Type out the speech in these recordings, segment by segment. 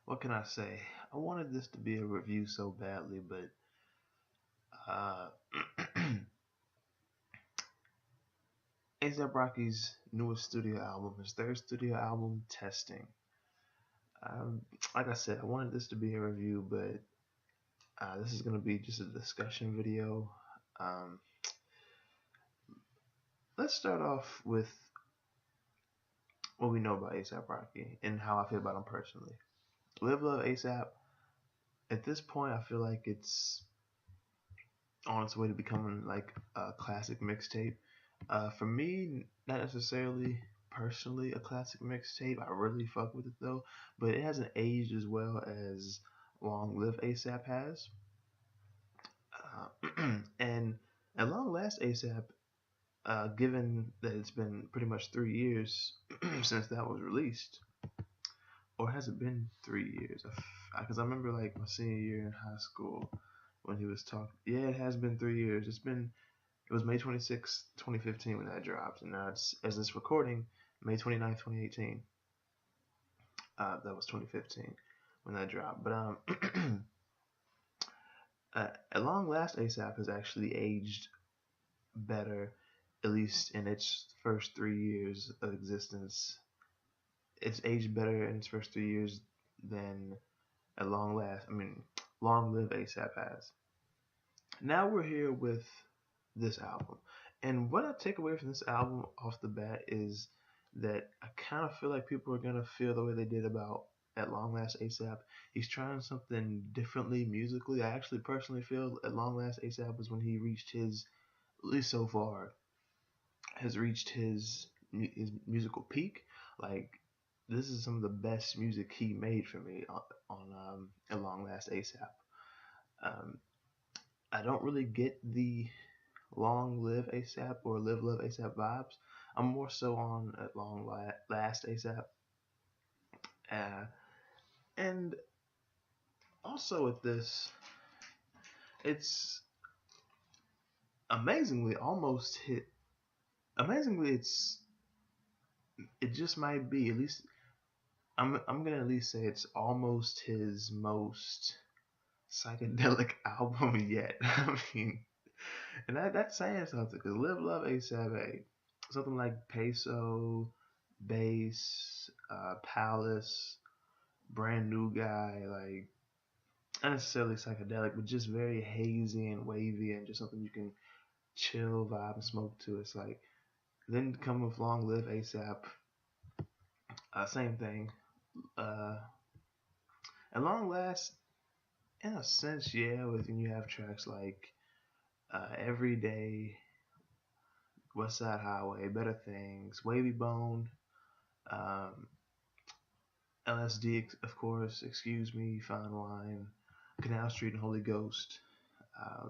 what can I say? I wanted this to be a review so badly, but uh, ASAP Rocky's newest studio album, his third studio album, Testing. Um, like I said, I wanted this to be a review, but this is going to be just a discussion video. Um, let's start off with what we know about ASAP Rocky and how I feel about him personally. Live Love ASAP. At this point, I feel like it's on its way to becoming like a classic mixtape. For me, not necessarily personally a classic mixtape. I really fuck with it though, but it hasn't aged as well as Long Live ASAP has. And at long last, ASAP, given that it's been pretty much 3 years since that was released, or has it been 3 years? Because I remember like my senior year in high school when he was talking. Yeah, it has been 3 years. It was May 26th, 2015 when that dropped, and now it's as this recording, May 29th, 2018. That was 2015 when that dropped. But at long last, ASAP has actually aged better, at least in its first 3 years of existence. It's aged better in its first 3 years than at long last. I mean, long live ASAP has. Now we're here with this album, and what I take away from this album off the bat is that I kind of feel like people are gonna feel the way they did about At Long Last ASAP. He's trying something differently musically. I actually personally feel At Long Last ASAP was when he reached his, at least so far, has reached his musical peak. Like this is some of the best music he made for me on At Long Last ASAP. Um, I don't really get the Long Live ASAP or Live Love ASAP vibes. I'm more so on At Long Last ASAP. Uh, and also with this, it's amazingly almost hit. Amazingly, it just might be at least I'm gonna at least say it's almost his most psychedelic album yet. I mean, and that's saying something because Live Love A7, something like Peso, Bass, Palace, Brand New Guy, like not necessarily psychedelic, but just very hazy and wavy and just something you can chill, vibe, and smoke to. It's like then come with Long Live ASAP, same thing. Uh, at long last, in a sense, yeah, when you have tracks like Every Day, West Side Highway, Better Things, Wavy Bone, um, LSD, of course, Excuse Me, Fine Wine, Canal Street, and Holy Ghost. Uh,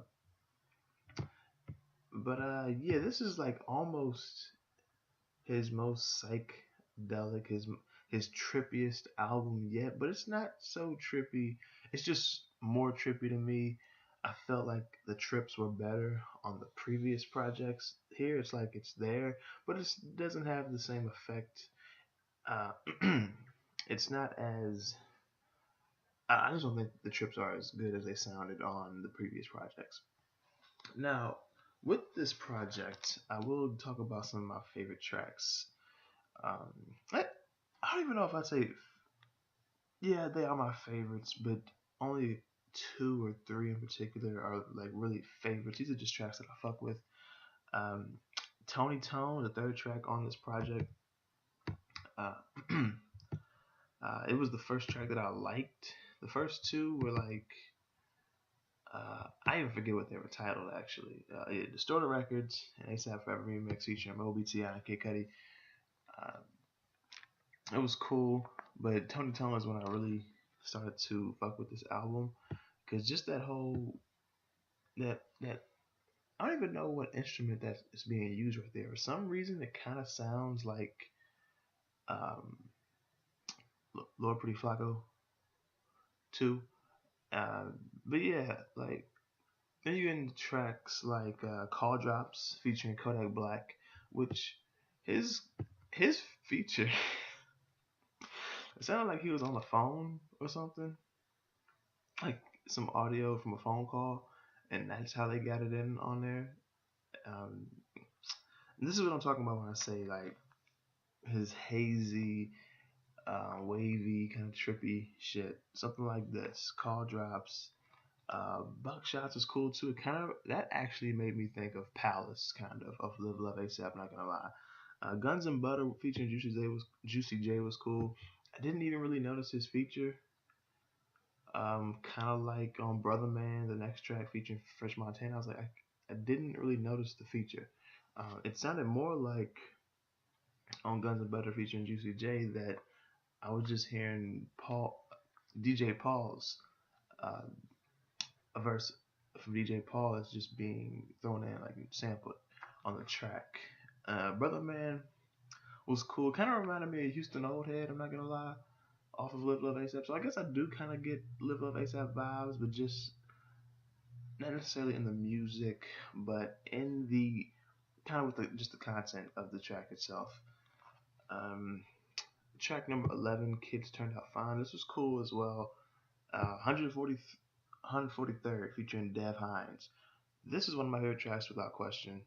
but yeah, this is like almost his most psychedelic, his trippiest album yet. But it's not so trippy. It's just more trippy to me. I felt like the trips were better on the previous projects. Here, it's like it's there, but it doesn't have the same effect. Uh, it's not as I just don't think the trips are as good as they sounded on the previous projects. Now, with this project, I will talk about some of my favorite tracks. Um, I, I don't even know if I'd say, yeah, they are my favorites, but only two or three in particular are like really favorites. These are just tracks that I fuck with. Um, Tony Tone, the third track on this project, uh, it was the first track that I liked. The first two were like I even forget what they were titled actually. Yeah, Distorted Records and ASAP Forever Remix featuring Moby T and Kid Cudi. Uh, it was cool, but Tony Tone is when I really started to fuck with this album because just that whole that I don't even know what instrument that is being used right there. For some reason, it kind of sounds like um, Lord Pretty Flacco too. Uh, but yeah, like then you get into tracks like Call Drops featuring Kodak Black, which his his feature It sounded like he was on the phone or something, like some audio from a phone call, and that's how they got it in on there. Um, this is what I'm talking about when I say like his hazy, wavy, kind of trippy shit. Something like this. Call drops. Buckshots is cool too. It kind of that actually made me think of Palace, kind of Live Love ASAP. Not gonna lie. Guns and Butter featuring Juicy J was cool. I didn't even really notice his feature. Kind of like on Brother Man, the next track featuring Fresh Montana. I was like, I didn't really notice the feature. It sounded more like on Guns and Butter featuring Juicy J that I was just hearing DJ Paul's uh, a verse from DJ Paul is just being thrown in like sampled on the track. Brother Man was cool. Kind of reminded me of Houston Oldhead. I'm not gonna lie, off of Live Love ASAP. So I guess I do kind of get Live Love ASAP vibes, but just not necessarily in the music, but in the kind of with just the content of the track itself. Um, Track number 11, Kids Turned Out Fine. This was cool as well. 143rd featuring Dev Hines. This is one of my favorite tracks without question.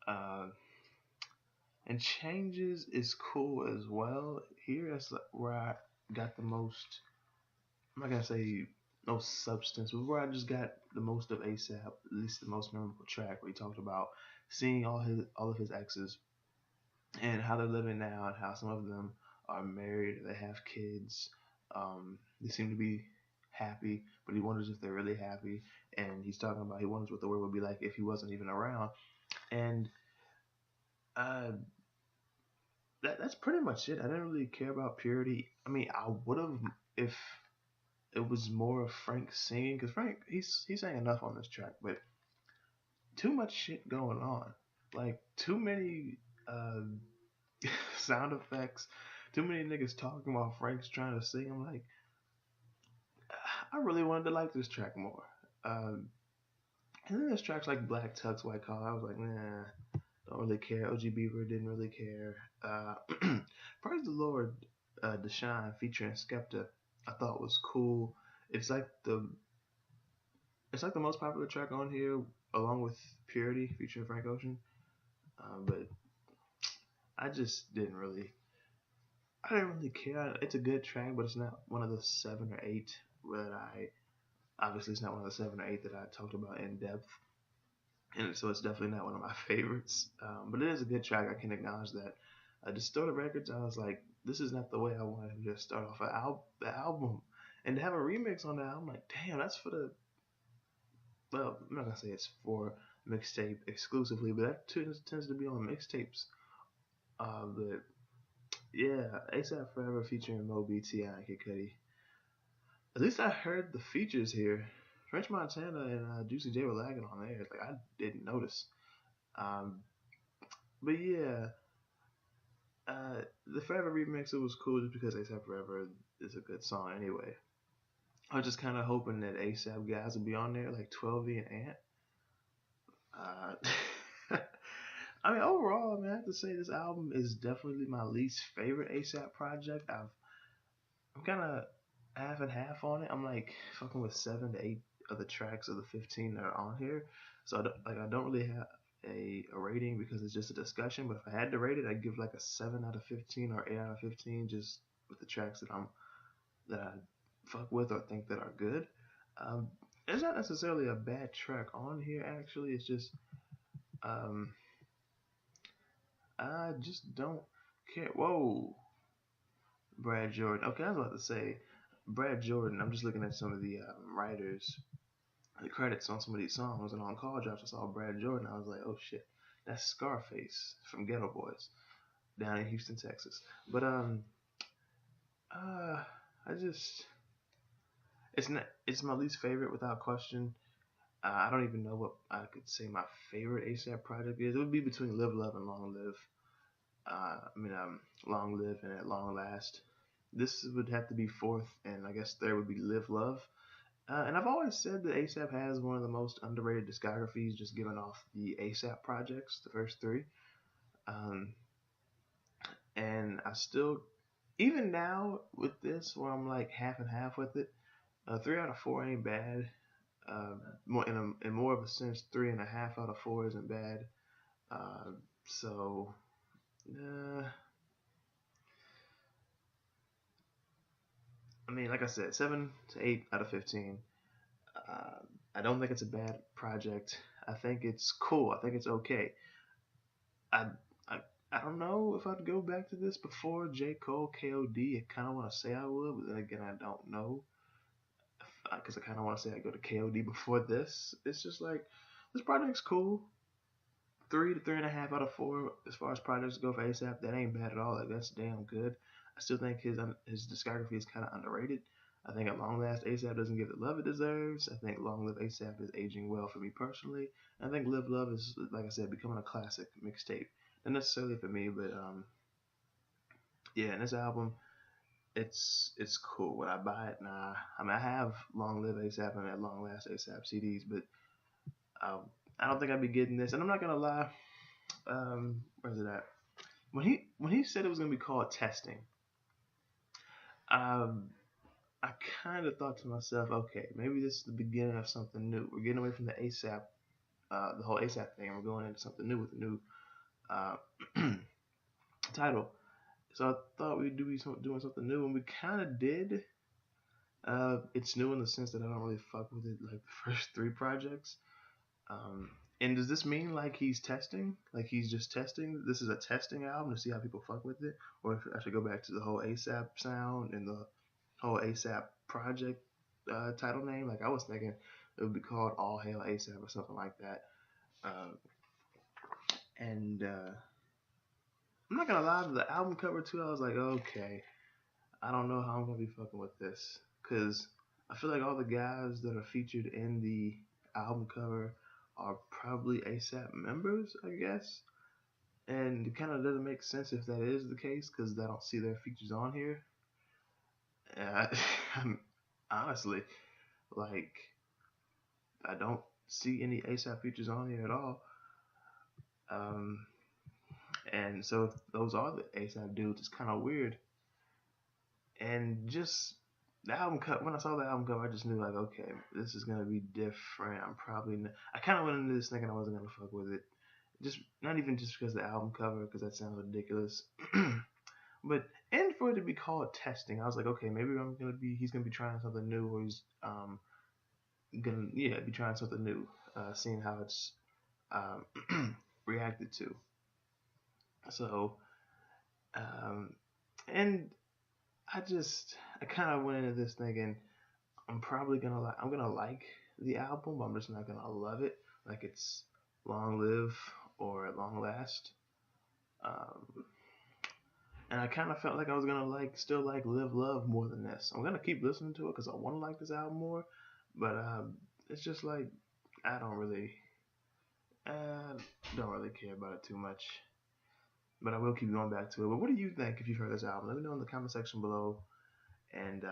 Uh, and Changes is cool as well. Here, that's where I got the most. I'm not gonna say no substance, but where I just got the most of ASAP, at least the most memorable track, where he talked about seeing all of his exes and how they're living now, and how some of them are married, they have kids, they seem to be happy, but he wonders if they're really happy. And he's talking about he wonders what the world would be like if he wasn't even around. And uh, that's pretty much it. I didn't really care about Purity. I mean, I would have if it was more of Frank singing, because Frank he sang enough on this track, but too much shit going on, like too many sound effects, too many niggas talking while Frank's trying to sing. I'm like, I really wanted to like this track more. Um, and then there's tracks like Black Tux, White Collar. I was like, nah, don't really care. OG Beaver didn't really care. Praise the Lord, Deshaun featuring Skepta, I thought was cool. It's like the it's like the most popular track on here, along with Purity featuring Frank Ocean. But I just didn't really I didn't really care. It's a good track, but it's not one of the 7 or 8 that I. Obviously, it's not one of the 7 or 8 that I talked about in depth, and so it's definitely not one of my favorites. But it is a good track. I can acknowledge that. Distorted Records, I was like, this is not the way I wanted to just start off the album, and to have a remix on that, I'm like, damn, that's for the. Well, I'm not gonna say it's for mixtape exclusively, but that tends to be on mixtapes. But yeah, ASAP Forever featuring Moby, T.I. and Kid Cudi. At least I heard the features here. French Montana and Juicy J were lagging on there. Like I didn't notice. Um, but yeah, the Forever remix, it was cool just because ASAP Forever is a good song anyway. I was just kind of hoping that ASAP guys would be on there like 12E and Ant. I mean, overall, I mean, I have to say this album is definitely my least favorite ASAP project. I'm kind of half and half on it. I'm like fucking with 7 to 8 of the tracks of the 15 that are on here. So I don't really have a rating because it's just a discussion. But if I had to rate it, I'd give like a 7 out of 15 or 8 out of 15 just with the tracks that I fuck with or think that are good. Um, it's not necessarily a bad track on here. Actually, it's just um, I just don't care. Whoa, Brad Jordan. Okay, I was about to say Brad Jordan. I'm just looking at some of the writers, the credits on some of these songs, and on Call Drops, I saw Brad Jordan. I was like, oh shit, that's Scarface from Ghetto Boys down in Houston, Texas. But I just it's my least favorite without question. I don't even know what I could say my favorite ASAP project is. It would be between Live Love and Long Live. Long Live and At Long Last. This would have to be fourth, and I guess third would be Live Love. And I've always said that ASAP has one of the most underrated discographies, just given off the ASAP projects, the first 3. Um, and I still, even now with this, where I'm like half and half with it, 3 out of 4 ain't bad. More in more of a sense, 3.5 out of 4 isn't bad. Uh, so, uh, I mean, like I said, 7 to 8 out of 15. Uh, I don't think it's a bad project. I think it's cool. I think it's okay. I I, I don't know if I'd go back to this before J. Cole KOD. I kind of want to say I would, but then again, I don't know because I kind of want to say I go to KOD before this. It's just like this project's cool. 3 to 3.5 out of 4 as far as projects go for ASAP. That ain't bad at all. Like that's damn good. I still think his discography is kind of underrated. I think at long last ASAP doesn't get the love it deserves. I think Long Live ASAP is aging well for me personally. I think Live Love is, like I said, becoming a classic mixtape. Not necessarily for me, but yeah. And this album, it's cool. Would I buy it? Nah. I mean, I have Long Live ASAP and at Long Last ASAP CDs, but um, I don't think I'd be getting this. And I'm not gonna lie. Where's it at? When he said it was gonna be called testing, um, I kind of thought to myself, okay, maybe this is the beginning of something new. We're getting away from the ASAP, the whole ASAP thing, and we're going into something new with a new uh, title. So I thought we'd be doing something new, and we kind of did. It's new in the sense that I don't really fuck with it like the first 3 projects. Um, and does this mean like he's testing? Like he's just testing? This is a testing album to see how people fuck with it? Or if I should go back to the whole ASAP sound and the whole ASAP project title name? Like I was thinking it would be called All Hail ASAP or something like that. Uh, and I'm not gonna lie, to the album cover too, I was like, okay, I don't know how I'm gonna be fucking with this. Cause I feel like all the guys that are featured in the album cover are probably ASAP members, I guess. And it kind of doesn't make sense if that is the case because I don't see their features on here. Uh, honestly, like I don't see any ASAP features on here at all. Um, and so if those are the ASAP dudes, it's kind of weird. And just the album cover, when I saw the album cover, I just knew like, okay, this is gonna be different. I kind of went into this thinking I wasn't gonna fuck with it. Just not even just because the album cover, because that sounds ridiculous. But and for it to be called testing, I was like, okay, maybe he's gonna be trying something new, or he's gonna be trying something new, seeing how it's reacted to. So um, and I kind of went into this thinking I'm gonna like the album, but I'm just not gonna love it like it's Long Live or at Long Last. Um, and I kind of felt like I was gonna still like Live Love more than this. I'm gonna keep listening to it because I want to like this album more, but it's just like I uh, don't really care about it too much. But I will keep going back to it. But what do you think if you've heard this album? Let me know in the comment section below. And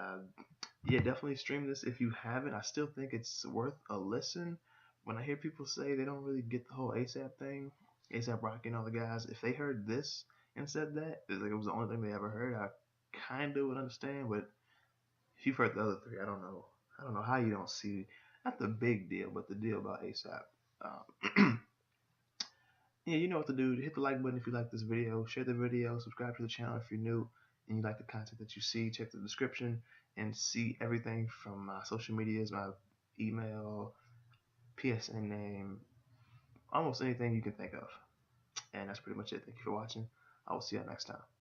yeah, definitely stream this if you haven't. I still think it's worth a listen. When I hear people say they don't really get the whole ASAP thing, ASAP Rocky and all the guys, if they heard this and said that, like it was the only thing they ever heard, I kind of would understand. But if you've heard the other 3, I don't know. I don't know how you don't see not the big deal, but the deal about ASAP. Yeah, you know what to do. Hit the like button if you like this video. Share the video. Subscribe to the channel if you're new and you like the content that you see. Check the description and see everything from my social medias, my email, PSN name, almost anything you can think of. And that's pretty much it. Thank you for watching. I will see you next time.